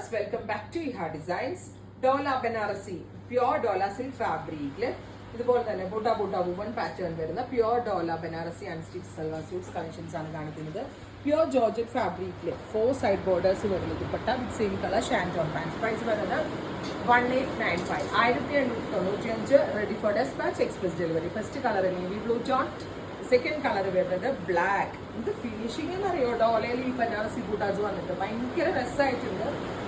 Viewers welcome back to Iha designs. Dola Banarasi pure dola silk ഫാബ്രിക്കില് ഇതുപോലെ തന്നെ ബൂട്ട വുവൺ പാറ്റേൺ വരുന്ന pure dola Banarasi unstitch salwar suits collections ആണ് കാണിക്കുന്നത്. പ്യോർ ജോർജറ്റ് ഫാബ്രിക്കില് 4 സൈഡ് ബോർഡേഴ്സ് വരുന്ന dupatta with same colour shantoon pants. Price വരുന്നത് 1895 1895 ready for dispatch express delivery. First colour navy blue tone, second colour വരുന്നത് ബ്ലാക്ക്. ഇത് ഫിനിഷിംഗ് എന്ന് അറിയോ ഡോലയിൽ ഈ ബനാറസി ബൂട്ടാസ് വന്നിട്ട് ഭയങ്കര രസമായിട്ടുണ്ട്.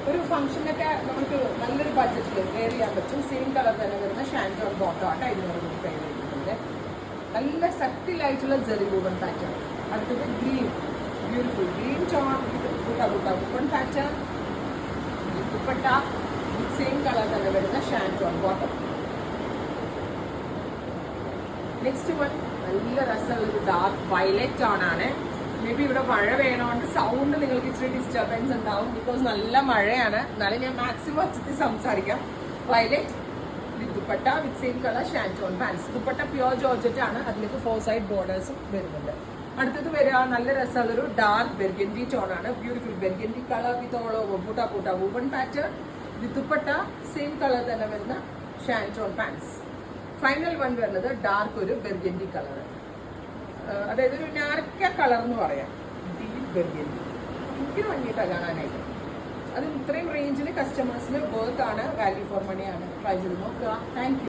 ഒരു ഫംഗ്ഷനൊക്കെ നമുക്ക് നല്ലൊരു ബഡ്ജറ്റിൽ വെയർ ചെയ്യാൻ പറ്റും. സെയിം കളർ തന്നെ വരുന്ന ഷാൻറ്റോൺ ബോട്ടോ ആട്ടോ 500 രൂപ ചെയ്തിട്ടുണ്ട്. നല്ല സട്ടിലായിട്ടുള്ള ജെറി വുവൺ പാറ്റേൺ. അടുത്തത് green, beautiful green tone butta woven pattern. Dupatta same colour തന്നെ വരുന്ന ഷാൻറ്റോൺ ബോട്ടം. നെക്സ്റ്റ് വൺ നല്ല രസമുള്ളൊരു ഡാർക്ക് വയലറ്റ് ടോൺ ആണ്. മേ ബി ഇവിടെ മഴ വേണോണ്ട് സൗണ്ട് നിങ്ങൾക്ക് ഇച്ചിരി ഡിസ്റ്റർബൻസ് ഉണ്ടാവും, ബിക്കോസ് നല്ല മഴയാണ്. എന്നാലും ഞാൻ മാക്സിമം ഒച്ചത്തിൽ സംസാരിക്കാം. Violet with dupatta with same colour shantoon pants. Dupatta pure georgette ആണ്, അതിലേക്ക് 4 സൈഡ് ബോർഡേഴ്സും വരുന്നുണ്ട്. അടുത്തത് വരിക നല്ല രസമുള്ളൊരു ഡാർക്ക് ബെർഗൻഡി ടോൺ ആണ്. Beautiful burgundy colour with all over butta woven pattern. With dupatta same colour തന്നെ വരുന്ന ഷാൻറ്റോൺ പാൻസ്. ഫൈനൽ വൺ വരുന്നത് ഡാർക്ക് ഒരു ബെർഗൻഡി കളർ, അതായത് ഒരു നാരക്ക കളർ എന്ന് പറയാം. ഡീപ് ബെർഗൻഡി ഭയങ്കര ഭംഗിയിട്ടാണ് കാണാനായിട്ട്. അത് ഇത്രയും റേഞ്ചിൽ കസ്റ്റമേഴ്സിന് വർത്ത് ആണ്, വാല്യൂ ഫോർ മണി ആണ്. ട്രൈ ചെയ്ത് നോക്കുക. Thank you.